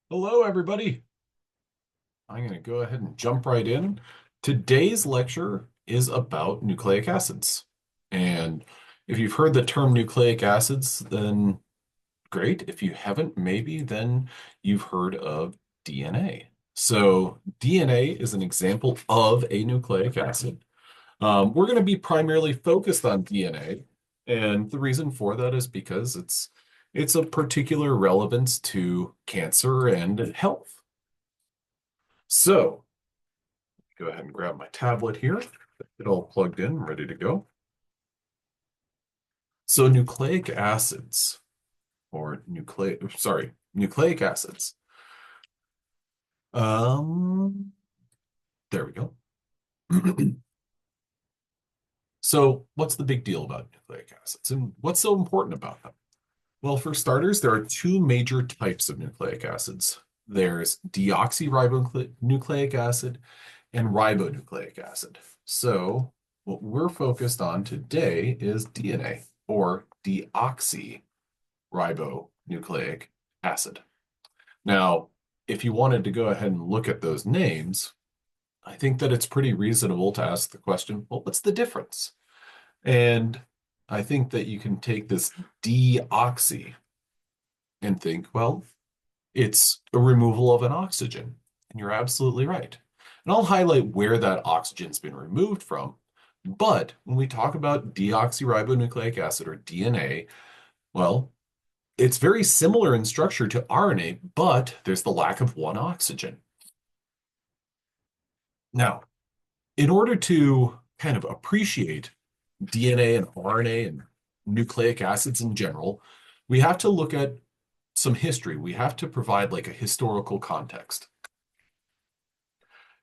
Hello, everybody. I'm going to go ahead and jump right in. Today's lecture is about nucleic acids. And if you've heard the term nucleic acids, then great. If you haven't, maybe then you've heard of DNA. So DNA is an example of a nucleic acid. We're going to be primarily focused on DNA, and the reason for that is because it's of particular relevance to cancer and health. So go ahead and grab my tablet here. Get it all plugged in, ready to go. So nucleic acids, or nucleic acids. Um, there we go. So what's the big deal about nucleic acids and what's so important about them? Well, for starters, there are two major types of nucleic acids. There's deoxyribonucleic acid and ribonucleic acid. So what we're focused on today is DNA, or deoxyribonucleic acid. Now, if you wanted to go ahead and look at those names, I think that it's pretty reasonable to ask the question, well, what's the difference? And I think that you can take this deoxy and think, well, it's a removal of an oxygen. And you're absolutely right. And I'll highlight where that oxygen's been removed from. But when we talk about deoxyribonucleic acid, or DNA, well, it's very similar in structure to RNA, but there's the lack of one oxygen. Now, in order to kind of appreciate DNA and RNA and nucleic acids in general, we have to look at some history. We have to provide like a historical context.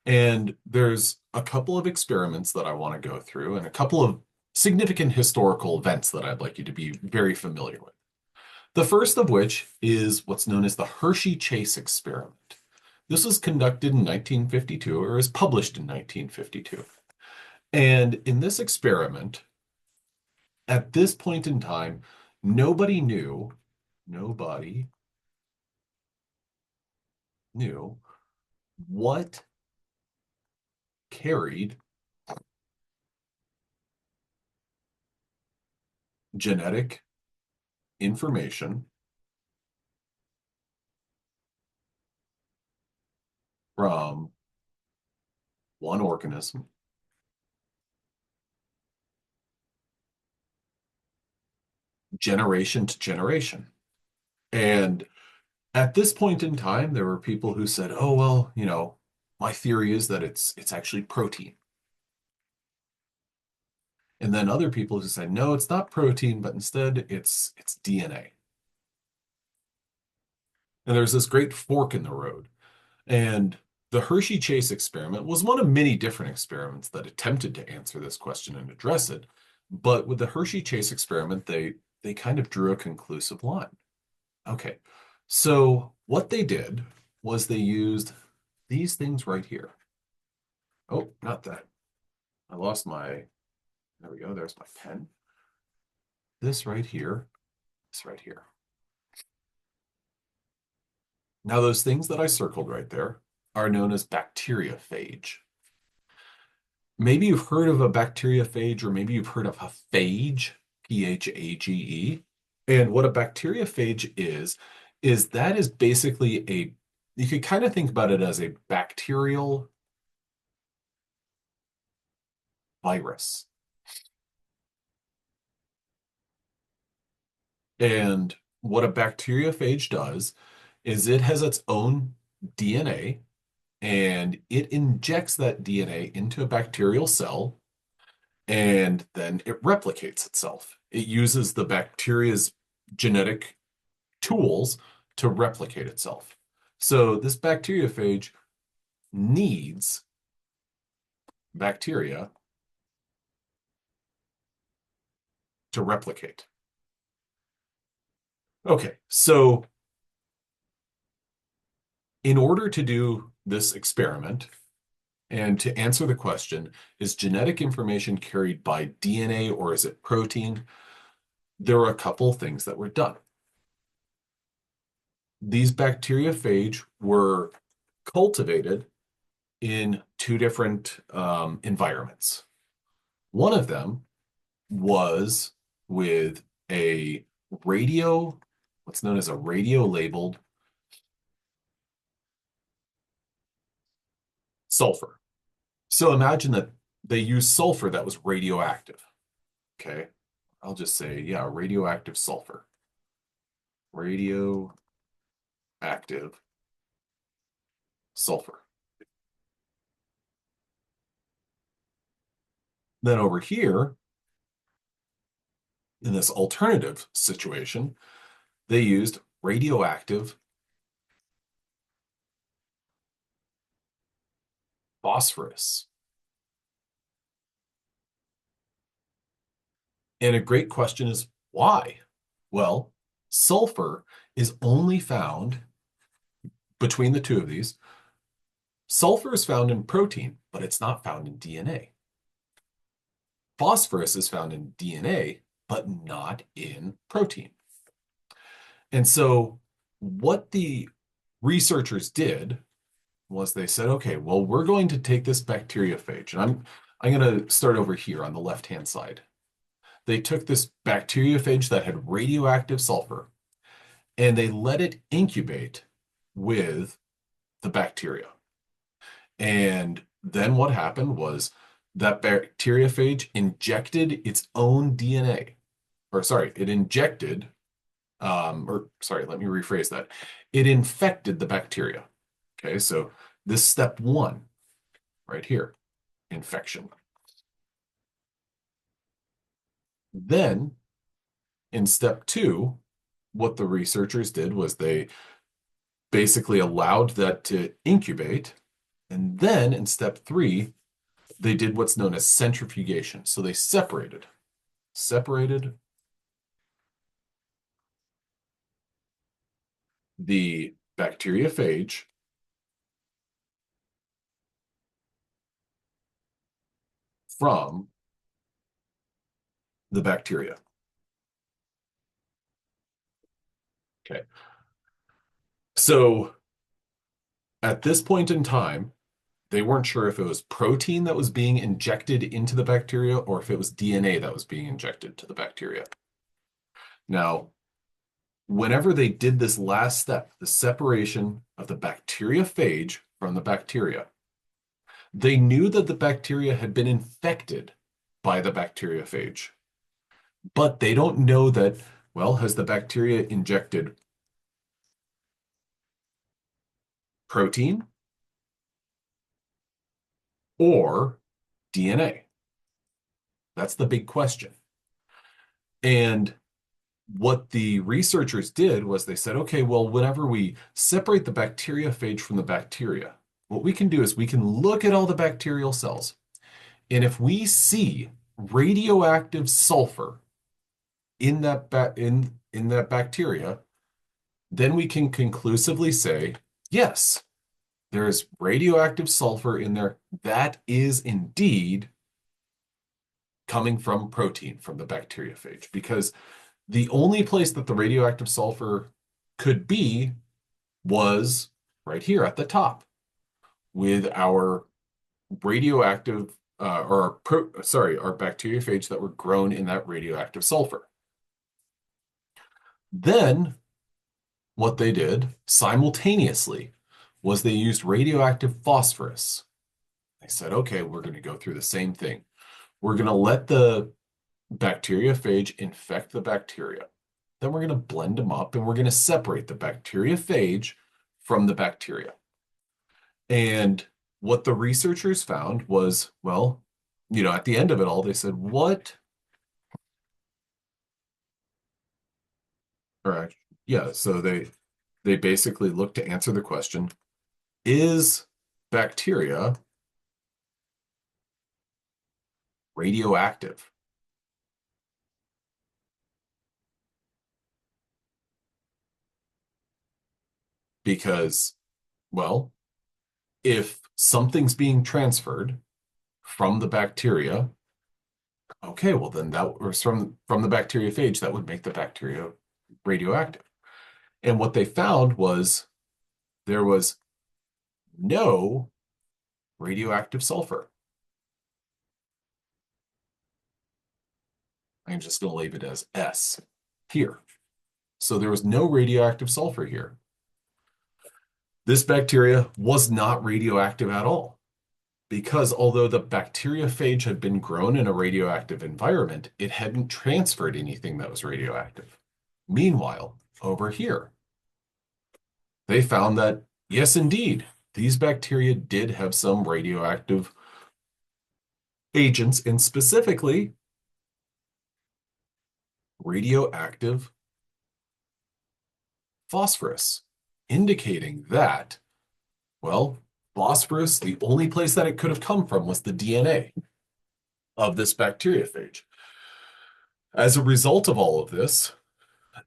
And there's a couple of experiments that I want to go through and a couple of significant historical events that I'd like you to be very familiar with. The first of which is what's known as the Hershey-Chase experiment. This was conducted in 1952, or was published in 1952. And in this experiment, at this point in time, nobody knew what carried genetic information from one organism generation to generation. And at this point in time, there were people who said, "Oh, well, my theory is that it's actually protein." And then other people who said, "No, it's not protein, but instead it's DNA." And there's this great fork in the road. And the Hershey-Chase experiment was one of many different experiments that attempted to answer this question and address it. But with the Hershey-Chase experiment, they kind of drew a conclusive line. Okay, so what they did was they used these things right here. Oh, not that. I lost my, there we go, there's my pen. This right here, this right here. Now, those things that I circled right there are known as bacteriophage. Maybe you've heard of a bacteriophage, or maybe you've heard of a phage, Phage. And what a bacteriophage is that is basically you could kind of think about it as a bacterial virus. And what a bacteriophage does is it has its own DNA, and it injects that DNA into a bacterial cell, and then it replicates itself. It uses the bacteria's genetic tools to replicate itself. So this bacteriophage needs bacteria to replicate. Okay, so in order to do this experiment and to answer the question, is genetic information carried by DNA or is it protein? There were a couple things that were done. these bacteriophage were cultivated in two different environments. One of them was with a radio, what's known as a radio labeled sulfur. So imagine that they used sulfur that was radioactive. Okay. I'll just say, yeah, radioactive sulfur. Radioactive sulfur. Then over here, in this alternative situation, they used radioactive phosphorus. And a great question is why? Well, sulfur is only found between the two of these. Sulfur is found in protein, but it's not found in DNA. Phosphorus is found in DNA, but not in protein. And so what the researchers did was they said, okay, well, we're going to take this bacteriophage, and I'm going to start over here on the left-hand side. They took this bacteriophage that had radioactive sulfur, and they let it incubate with the bacteria. And then what happened was that bacteriophage injected its own DNA, or sorry, it injected, or sorry, let me rephrase that. It infected the bacteria. Okay, so this step one right here, infection. Then in step two, what the researchers did was they basically allowed that to incubate. And then in step three, they did what's known as centrifugation. So they separated the bacteriophage from the bacteria. Okay. So at this point in time, they weren't sure if it was protein that was being injected into the bacteria or if it was DNA that was being injected to the bacteria. Now, whenever they did this last step, the separation of the bacteriophage from the bacteria, they knew that the bacteria had been infected by the bacteriophage, but they don't know that, well, has the bacteria injected protein or DNA? That's the big question. And what the researchers did was they said, okay, well, whenever we separate the bacteriophage from the bacteria, what we can do is we can look at all the bacterial cells. And if we see radioactive sulfur in that bacteria, then we can conclusively say, yes, there's radioactive sulfur in there. That is indeed coming from protein from the bacteriophage, because the only place that the radioactive sulfur could be was right here at the top with our radioactive our bacteriophage that were grown in that radioactive sulfur. Then what they did simultaneously was they used radioactive phosphorus. They said, okay, we're going to go through the same thing. We're going to let the bacteriophage infect the bacteria. Then we're going to blend them up and we're going to separate the bacteriophage from the bacteria. And what the researchers found was, well, at the end of it all, they said, what? All right. Yeah. So they basically looked to answer the question, is bacteria radioactive? Because, well, if something's being transferred from the bacteria, okay, well then that was from the bacteriophage, that would make the bacteria radioactive. And what they found was there was no radioactive sulfur. I'm just going to label it as S here. So there was no radioactive sulfur here. This bacteria was not radioactive at all because although the bacteriophage had been grown in a radioactive environment, it hadn't transferred anything that was radioactive. Meanwhile, over here, they found that, yes, indeed, these bacteria did have some radioactive agents, and specifically radioactive phosphorus, indicating that, well, phosphorus, the only place that it could have come from was the DNA of this bacteriophage. As a result of all of this,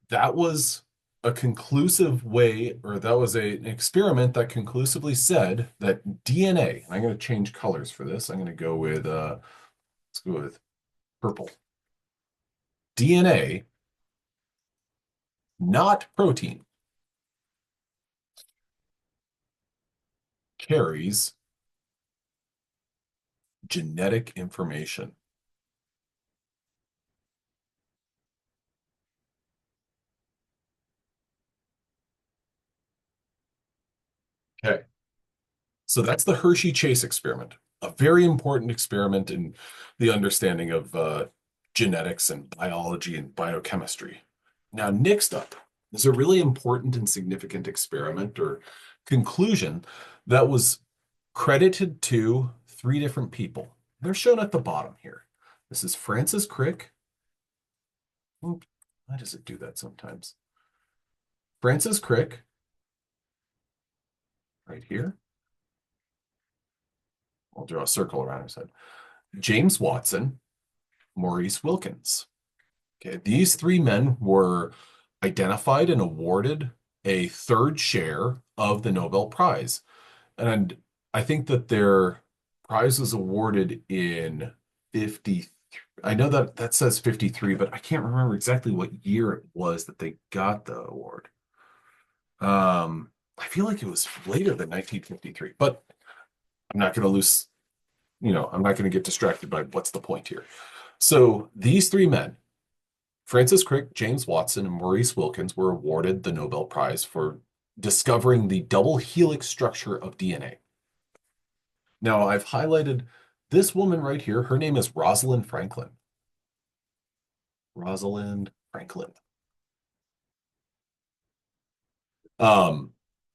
that was a conclusive way, or that was an experiment that conclusively said that DNA, I'm going to change colors for this. I'm going to go with, let's go with purple. DNA, not protein, carries genetic information. Okay. So that's the Hershey-Chase experiment, a very important experiment in the understanding of genetics and biology and biochemistry. Now, next up is a really important and significant experiment or conclusion that was credited to three different people. They're shown at the bottom here. This is Francis Crick. Oops, why does it do that sometimes? Francis Crick, right here. I'll draw a circle around his head. James Watson, Maurice Wilkins. Okay, these three men were identified and awarded a third share of the Nobel Prize. And I think that their prize was awarded in 50. I know that that says 53, but I can't remember exactly what year it was that they got the award. I feel like it was later than 1953, but I'm not going to lose, I'm not going to get distracted by what's the point here. So these three men, Francis Crick, James Watson, and Maurice Wilkins, were awarded the Nobel Prize for discovering the double helix structure of DNA. Now, I've highlighted this woman right here. Her name is Rosalind Franklin. Rosalind Franklin.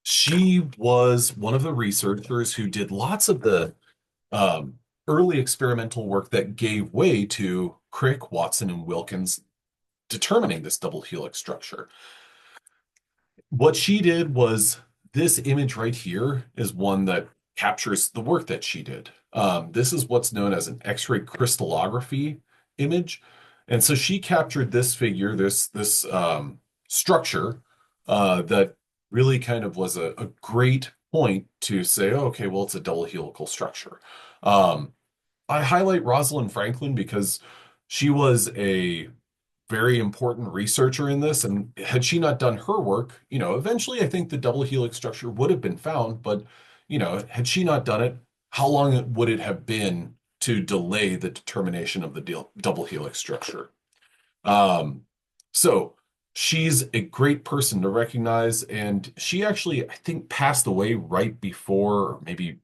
She was one of the researchers who did lots of the early experimental work that gave way to Crick, Watson, and Wilkins determining this double helix structure. What she did was this image right here is one that captures the work that she did. This is what's known as an X-ray crystallography image. And so she captured this figure, this structure that really kind of was a great point to say, oh, okay, well, it's a double helical structure. I highlight Rosalind Franklin because she was a very important researcher in this. And had she not done her work, eventually I think the double helix structure would have been found. But, had she not done it, how long would it have been to delay the determination of the double helix structure? So she's a great person to recognize. And she actually, I think, passed away right before, or maybe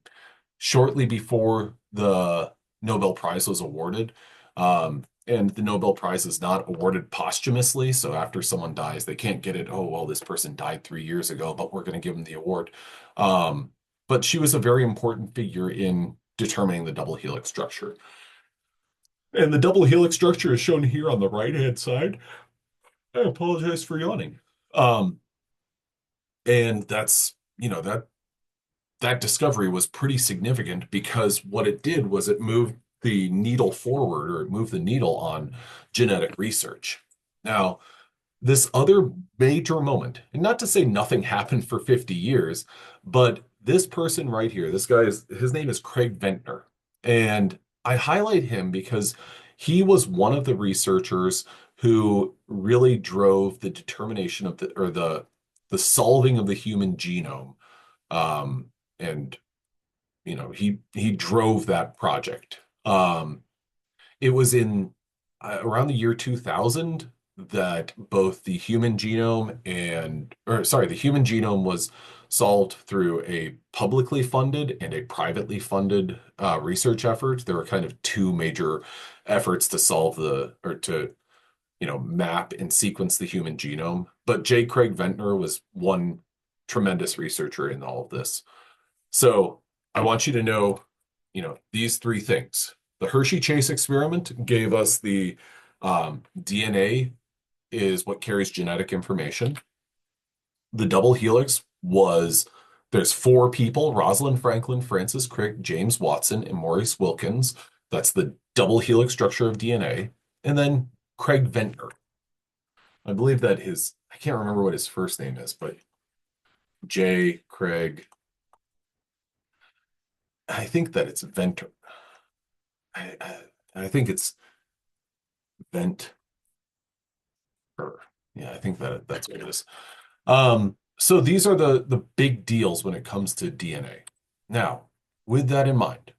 shortly before the Nobel Prize was awarded. And the Nobel Prize is not awarded posthumously. So after someone dies, they can't get it. Oh, well, this person died 3 years ago, but we're going to give them the award. But she was a very important figure in determining the double helix structure. And the double helix structure is shown here on the right-hand side. I apologize for yawning. And that's, that discovery was pretty significant because what it did was it moved the needle forward, or it moved the needle on genetic research. Now, this other major moment, and not to say nothing happened for 50 years, but this person right here, his name is Craig Ventnor. And I highlight him because he was one of the researchers who really drove the determination of the the solving of the human genome. And he drove that project. It was in around the year 2000 that both the human genome the human genome was solved through a publicly funded and a privately funded research effort. There were kind of two major efforts to solve or to, map and sequence the human genome. But J. Craig Ventnor was one tremendous researcher in all of this. So I want you to know, these three things. The Hershey-Chase experiment gave us the DNA is what carries genetic information. The double helix was there's four people, Rosalind Franklin, Francis Crick, James Watson, and Maurice Wilkins. That's the double helix structure of DNA. And then Craig Ventnor. I believe that I can't remember what his first name is, but J. Craig, I think that it's Ventnor. I think it's Vent. Yeah, I think that's what it is. So these are the big deals when it comes to DNA. Now, with that in mind,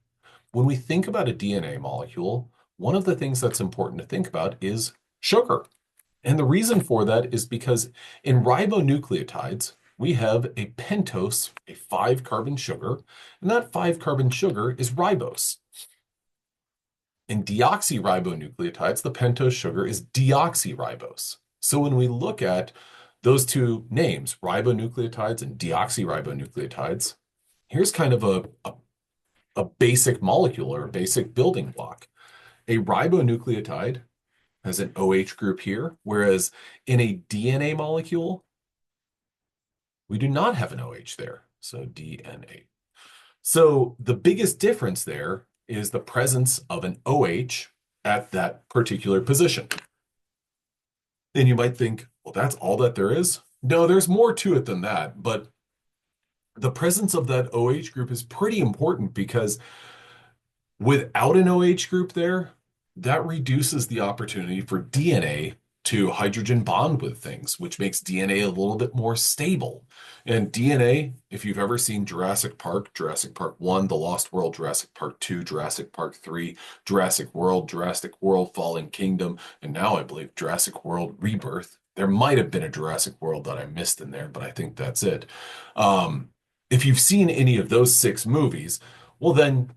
when we think about a DNA molecule, one of the things that's important to think about is sugar. And the reason for that is because in ribonucleotides, we have a pentose, a 5-carbon sugar, and that 5-carbon sugar is ribose. In deoxyribonucleotides, the pentose sugar is deoxyribose. So when we look at those two names, ribonucleotides and deoxyribonucleotides, here's kind of a basic molecule or a basic building block. A ribonucleotide has an OH group here, whereas in a DNA molecule, we do not have an OH there. So DNA. So the biggest difference there is the presence of an OH at that particular position. And you might think, well, that's all that there is. No, there's more to it than that. But the presence of that OH group is pretty important because without an OH group there, that reduces the opportunity for DNA to hydrogen bond with things, which makes DNA a little bit more stable. And DNA, if you've ever seen Jurassic Park 1, The Lost World, Jurassic Park 2, Jurassic Park 3, Jurassic World Fallen Kingdom, and now I believe Jurassic World Rebirth. There might have been a Jurassic World that I missed in there, but I think that's it. If you've seen any of those 6 movies, well, then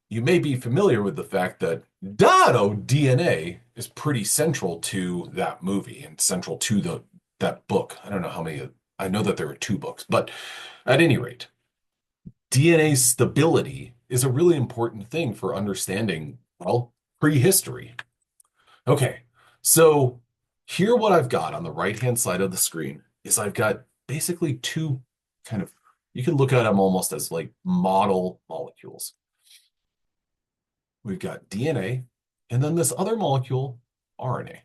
you may be familiar with the fact that DNA is pretty central to that movie and central to that book. I don't know how many, I know that there are 2 books, but at any rate, DNA stability is a really important thing for understanding, well, prehistory. Okay, so here what I've got on the right-hand side of the screen is I've got basically 2 kind of, you can look at them almost as like model molecules. We've got DNA, and then this other molecule, RNA.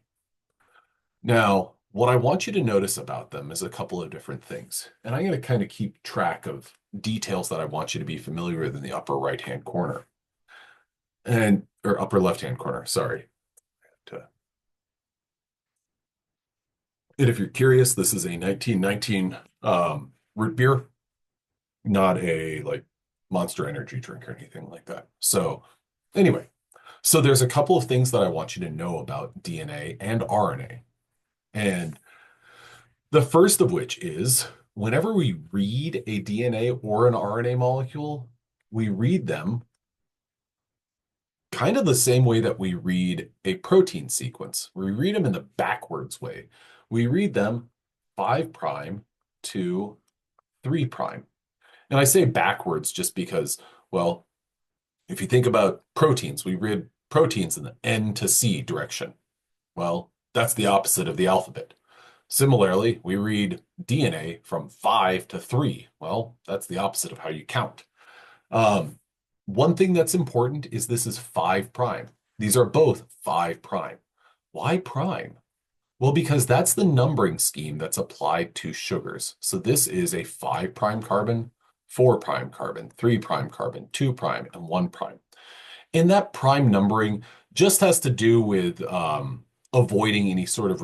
Now, what I want you to notice about them is a couple of different things. And I'm going to kind of keep track of details that I want you to be familiar with in the upper right-hand corner. Or upper left-hand corner, sorry. And if you're curious, this is a 1919 root beer, not a like Monster Energy drink or anything like that. So anyway, so there's a couple of things that I want you to know about DNA and RNA. And the first of which is whenever we read a DNA or an RNA molecule, we read them kind of the same way that we read a protein sequence. We read them in the backwards way. We read them 5' to 3'. And I say backwards just because, well, if you think about proteins, we read proteins in the N to C direction. Well, that's the opposite of the alphabet. Similarly, we read DNA from 5 to 3. Well, that's the opposite of how you count. One thing that's important is this is 5'. These are both 5'. Why prime? Well, because that's the numbering scheme that's applied to sugars. So this is a 5' carbon, 4' carbon, 3' carbon, 2', and 1'. And that prime numbering just has to do with avoiding any sort of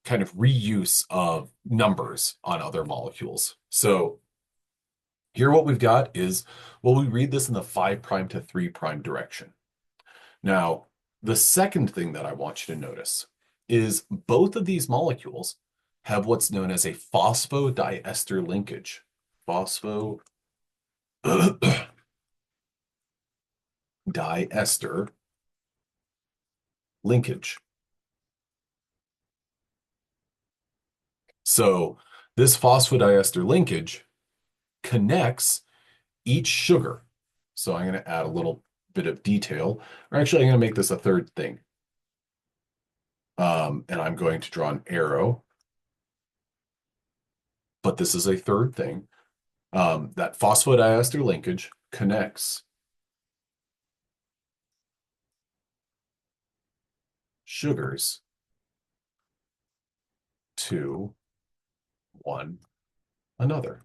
kind of reuse of numbers on other molecules. So here what we've got is, well, we read this in the 5 prime to 3 prime direction. Now, the second thing that I want you to notice is both of these molecules have what's known as a phosphodiester linkage. Phosphodiester linkage. So this phosphodiester linkage connects each sugar. So I'm going to add a little bit of detail, or actually I'm going to make this a third thing. And I'm going to draw an arrow, but this is a third thing. That phosphodiester linkage connects sugars to one another.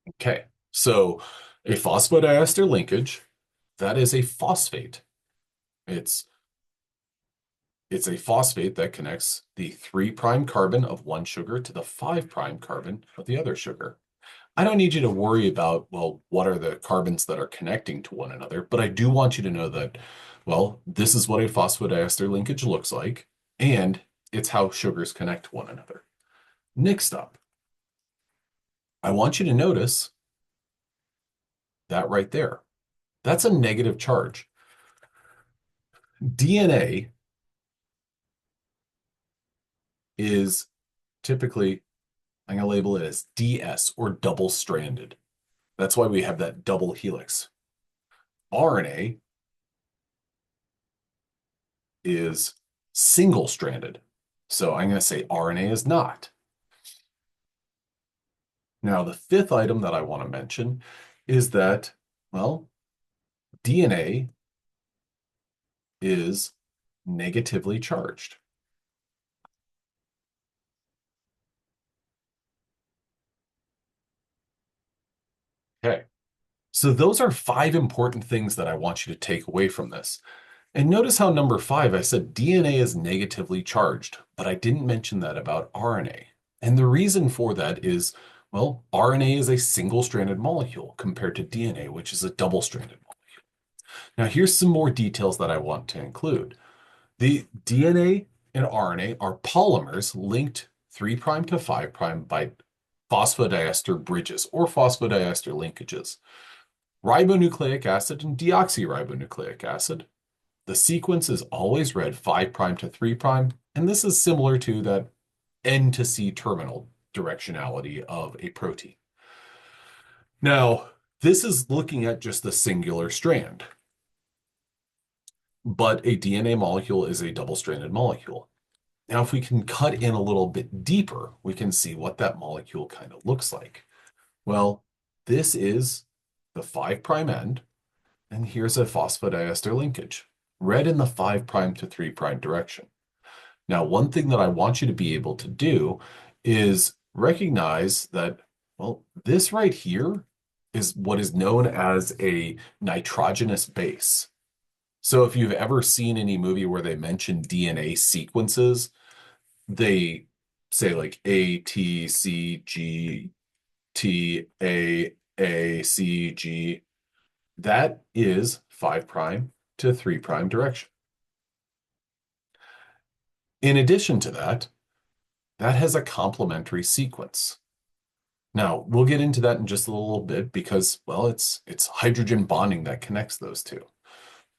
Okay, so a phosphodiester linkage, that is a phosphate. It's it's a phosphate that connects the 3 prime carbon of one sugar to the 5 prime carbon of the other sugar. I don't need you to worry about, well, what are the carbons that are connecting to one another, but I do want you to know that, well, this is what a phosphodiester linkage looks like, and it's how sugars connect to one another. Next up, I want you to notice that right there. That's a negative charge. DNA is typically, I'm going to label it as DS, or double-stranded. That's why we have that double helix. RNA is single-stranded. So I'm going to say RNA is not. Now, the fifth item that I want to mention is that, well, DNA is negatively charged. Okay, so those are 5 important things that I want you to take away from this. And notice how number 5, I said DNA is negatively charged, but I didn't mention that about RNA. And the reason for that is, well, RNA is a single-stranded molecule compared to DNA, which is a double-stranded molecule. Now, here's some more details that I want to include. The DNA and RNA are polymers linked 3 prime to 5 prime by phosphodiester bridges or phosphodiester linkages. Ribonucleic acid and deoxyribonucleic acid. The sequence is always read 5 prime to 3 prime, and this is similar to that N to C terminal directionality of a protein. Now, this is looking at just the singular strand, but a DNA molecule is a double-stranded molecule. Now, if we can cut in a little bit deeper, we can see what that molecule kind of looks like. Well, this is the 5 prime end, and here's a phosphodiester linkage, read in the 5 prime to 3 prime direction. Now, one thing that I want you to be able to do is recognize that, well, this right here is what is known as a nitrogenous base. So if you've ever seen any movie where they mention DNA sequences, they say like A, T, C, G, T, A, C, G. That is 5 prime to 3 prime direction. In addition to that, that has a complementary sequence. Now, we'll get into that in just a little bit because, well, it's hydrogen bonding that connects those two.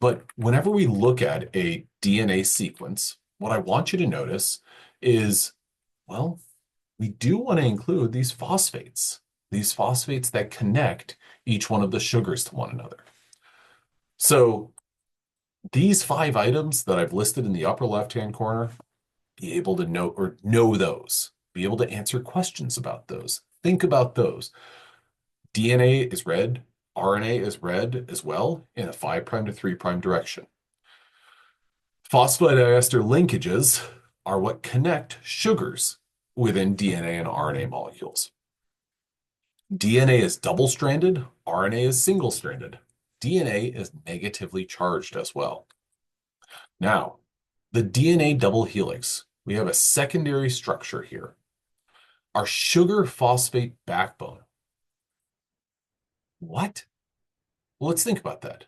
But whenever we look at a DNA sequence, what I want you to notice is, well, we do want to include these phosphates that connect each one of the sugars to one another. So these 5 items that I've listed in the upper left-hand corner, be able to know those, be able to answer questions about those, think about those. DNA is read, RNA is read as well in a 5 prime to 3 prime direction. Phosphodiester linkages are what connect sugars within DNA and RNA molecules. DNA is double-stranded, RNA is single-stranded. DNA is negatively charged as well. Now, The DNA double helix, we have a secondary structure here. Our sugar phosphate backbone. What? Well, let's think about that.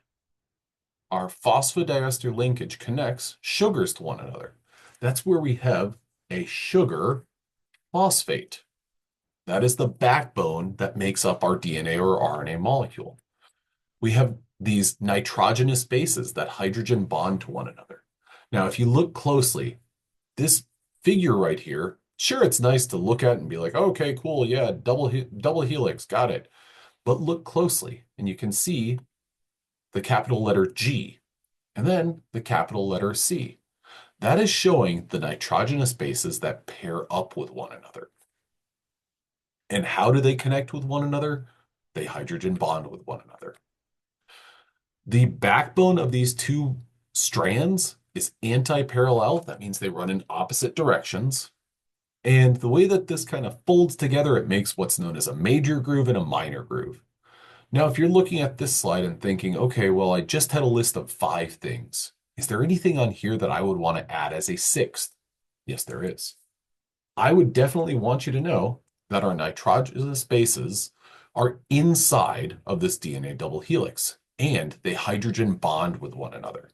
Our phosphodiester linkage connects sugars to one another. That's where we have a sugar phosphate. That is the backbone that makes up our DNA or RNA molecule. We have these nitrogenous bases that hydrogen bond to one another. Now, if you look closely, this figure right here, sure, it's nice to look at and be like, okay, cool, yeah, double helix, got it. But look closely, and you can see the capital letter G, and then the capital letter C. That is showing the nitrogenous bases that pair up with one another. And how do they connect with one another? They hydrogen bond with one another. The backbone of these two strands is anti-parallel. That means they run in opposite directions. And the way that this kind of folds together, it makes what's known as a major groove and a minor groove. Now, if you're looking at this slide and thinking, okay, well, I just had a list of 5 things. Is there anything on here that I would want to add as a 6th? Yes, there is. I would definitely want you to know that our nitrogenous bases are inside of this DNA double helix, and they hydrogen bond with one another.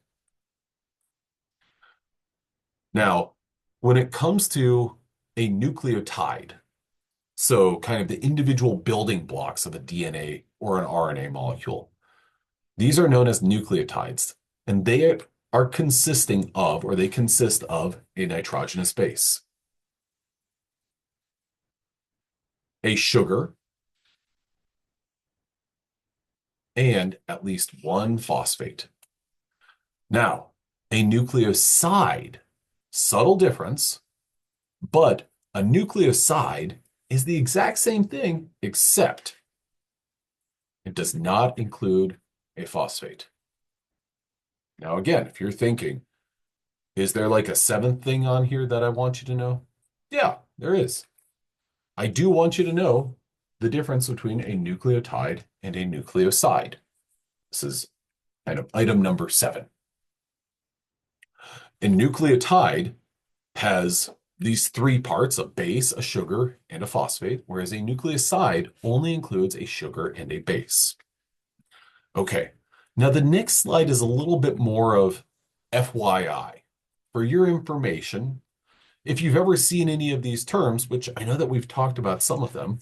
Now, when it comes to a nucleotide, so kind of the individual building blocks of a DNA or an RNA molecule, these are known as nucleotides, and they are consisting of, or they consist of, a nitrogenous base, a sugar, and at least one phosphate. Now, a nucleoside, subtle difference, but a nucleoside is the exact same thing, except it does not include a phosphate. Now, again, if you're thinking, is there like a 7th thing on here that I want you to know? Yeah, there is. I do want you to know the difference between a nucleotide and a nucleoside. This is kind of item number 7. A nucleotide has these 3 parts, a base, a sugar, and a phosphate, whereas a nucleoside only includes a sugar and a base. Okay, now the next slide is a little bit more of FYI. For your information, if you've ever seen any of these terms, which I know that we've talked about some of them,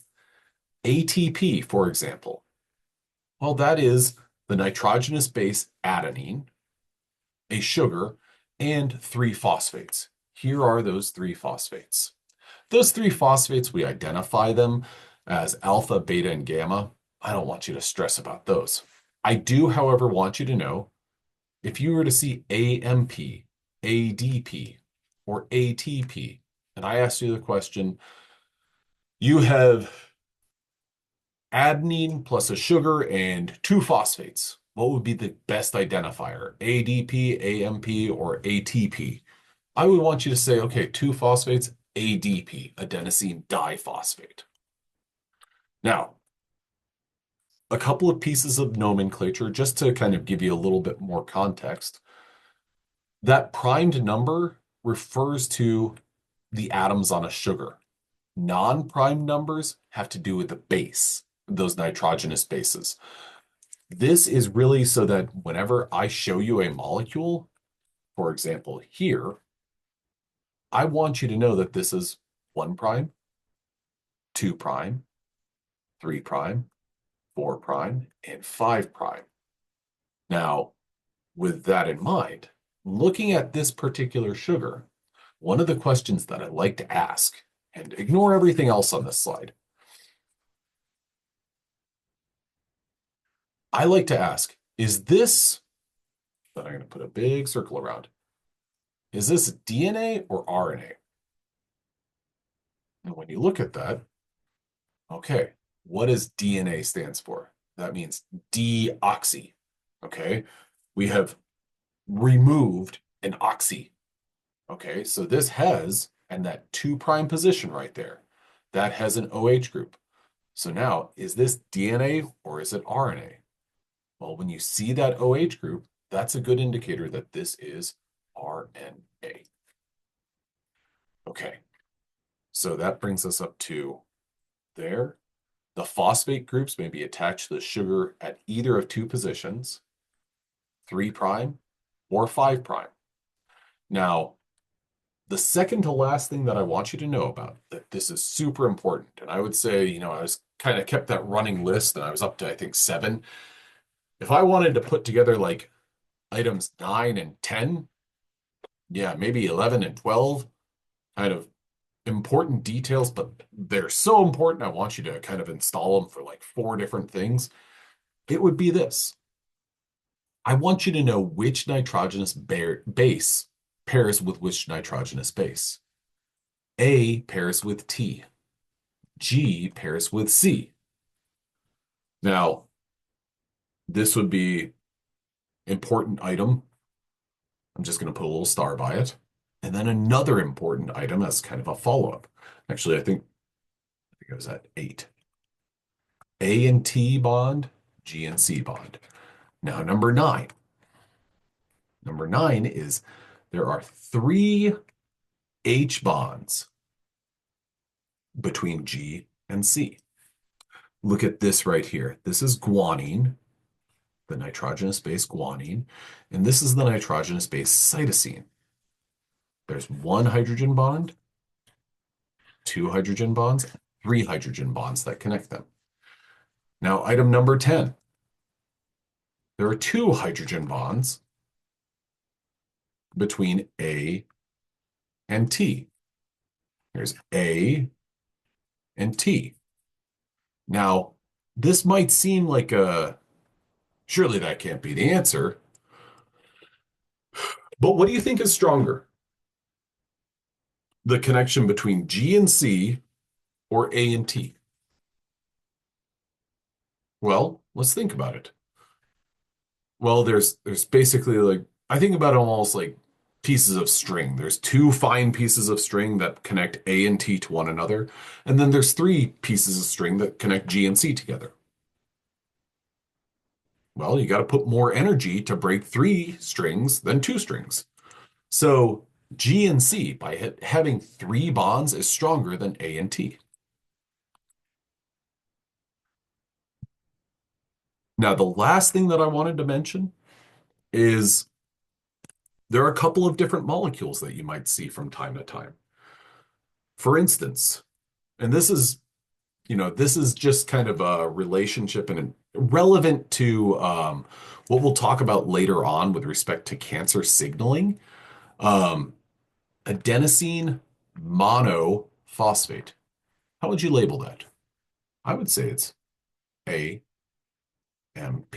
ATP, for example, well, that is the nitrogenous base adenine, a sugar, and 3 phosphates. Here are those 3 phosphates. Those 3 phosphates, we identify them as alpha, beta, and gamma. I don't want you to stress about those. I do, however, want you to know if you were to see AMP, ADP, or ATP, and I asked you the question, you have adenine plus a sugar and 2 phosphates. What would be the best identifier? ADP, AMP, or ATP? I would want you to say, okay, 2 phosphates, ADP, adenosine diphosphate. Now, a couple of pieces of nomenclature just to kind of give you a little bit more context. That primed number refers to the atoms on a sugar. Non-primed numbers have to do with the base, those nitrogenous bases. This is really so that whenever I show you a molecule, for example, here, I want you to know that this is 1 prime, 2 prime, 3 prime, 4 prime, and 5 prime. Now, with that in mind, looking at this particular sugar, one of the questions that I like to ask, and ignore everything else on this slide, I like to ask, is this, that I'm going to put a big circle around, is this DNA or RNA? And when you look at that, okay, what does DNA stands for? That means deoxy, okay? We have removed an oxy, okay? So this has, and that 2 prime position right there, that has an OH group. So now, is this DNA or is it RNA? Well, when you see that OH group, that's a good indicator that this is RNA. A. Okay, so that brings us up to there. The phosphate groups may be attached to the sugar at either of two positions, 3' or 5'. Now, the second to last thing that I want you to know about, that this is super important, and I would say, I was kind of kept that running list and I was up to, I think, 7. If I wanted to put together like items 9 and 10, yeah, maybe 11 and 12, kind of important details, but they're so important. I want you to kind of install them for like 4 different things. It would be this. I want you to know which nitrogenous base pairs with which nitrogenous base. A pairs with T. G pairs with C. Now, this would be important item. I'm just going to put a little star by it. And then another important item as kind of a follow-up. Actually, I think I was at 8. A and T bond, G and C bond. Now, number 9. Number 9 is there are 3 H bonds between G and C. Look at this right here. This is guanine, the nitrogenous base guanine, and this is the nitrogenous base cytosine. There's 1 hydrogen bond, 2 hydrogen bonds, 3 hydrogen bonds that connect them. Now, item number 10. There are 2 hydrogen bonds between A and T. Here's A and T. Now, this might seem like surely that can't be the answer, but what do you think is stronger? The connection between G and C or A and T? Well, let's think about it. Well, there's basically like I think about almost like pieces of string. There's 2 fine pieces of string that connect A and T to one another, and then there's 3 pieces of string that connect G and C together. Well, you got to put more energy to break 3 strings than 2 strings. So G and C, by having 3 bonds, is stronger than A and T. Now, the last thing that I wanted to mention is there are a couple of different molecules that you might see from time to time. For instance, and this is just kind of a relationship and relevant to what we'll talk about later on with respect to cancer signaling. Um, Adenosine monophosphate. How would you label that? I would say it's AMP.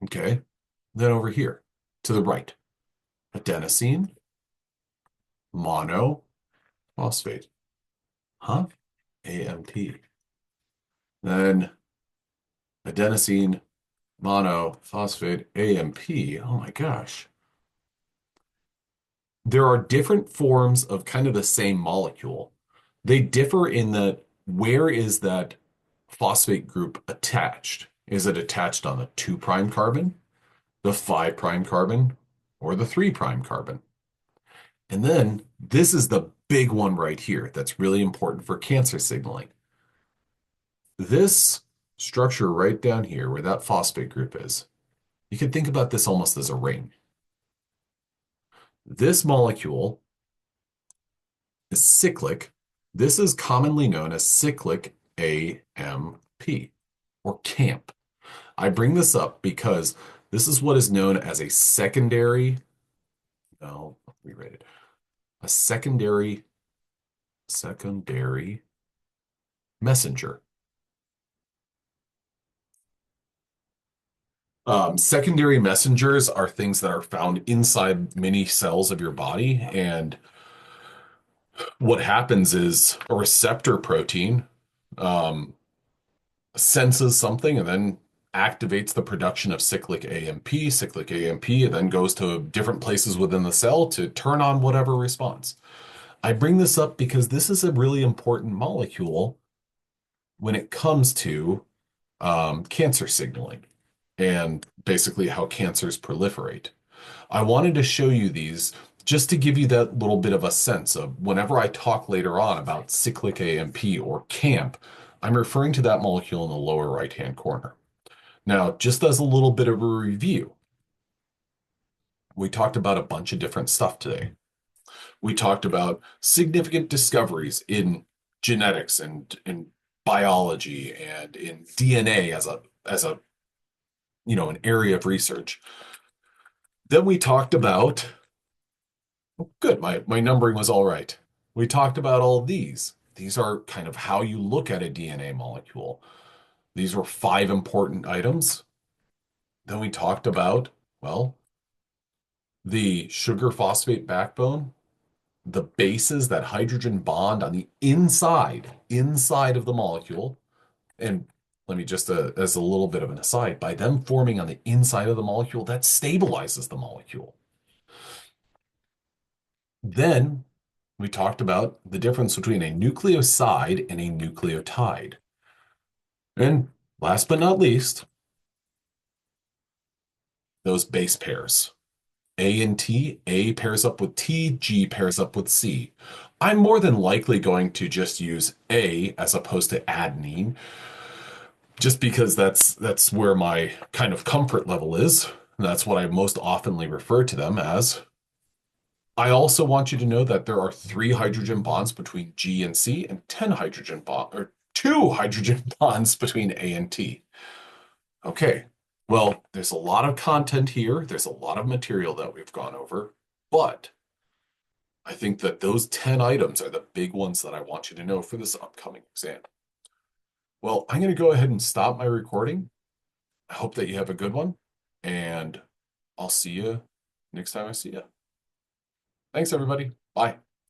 Okay. Then over here to the right, adenosine monophosphate. Huh? AMP. Then adenosine monophosphate AMP. Oh my gosh. There are different forms of kind of the same molecule. They differ in that where is that phosphate group attached? Is it attached on the 2' carbon, the 5' carbon, or the 3' carbon? And then this is the big one right here that's really important for cancer signaling. This structure right down here where that phosphate group is, you can think about this almost as a ring. This molecule is cyclic. This is commonly known as cyclic AMP or CAMP. I bring this up because this is what is known as a secondary, no, rewrite it, a secondary messenger. Secondary messengers are things that are found inside many cells of your body. And what happens is a receptor protein um, senses something and then activates the production of cyclic AMP. Cyclic AMP then goes to different places within the cell to turn on whatever response. I bring this up because this is a really important molecule when it comes to cancer signaling and basically how cancers proliferate. I wanted to show you these just to give you that little bit of a sense of whenever I talk later on about cyclic AMP or CAMP, I'm referring to that molecule in the lower right-hand corner. Now, just as a little bit of a review, we talked about a bunch of different stuff today. We talked about significant discoveries in genetics and in biology and in DNA as a an area of research. Then we talked about good, my numbering was all right. We talked about all of these. These are kind of how you look at a DNA molecule. These were five important items. Then we talked about, well, the sugar phosphate backbone, the bases, that hydrogen bond on the inside of the molecule. And let me just, as a little bit of an aside, by them forming on the inside of the molecule, that stabilizes the molecule. Then we talked about the difference between a nucleoside and a nucleotide. And last but not least, those base pairs. A and T, A pairs up with T, G pairs up with C. I'm more than likely going to just use A as opposed to adenine, just because that's where my kind of comfort level is. That's what I most oftenly refer to them as. I also want you to know that there are 3 hydrogen bonds between G and C and 2 hydrogen bonds between A and T. Okay, well, there's a lot of content here. There's a lot of material that we've gone over, but I think that those 10 items are the big ones that I want you to know for this upcoming exam. Well, I'm going to go ahead and stop my recording. I hope that you have a good one, and I'll see you next time I see you. Thanks, everybody. Bye.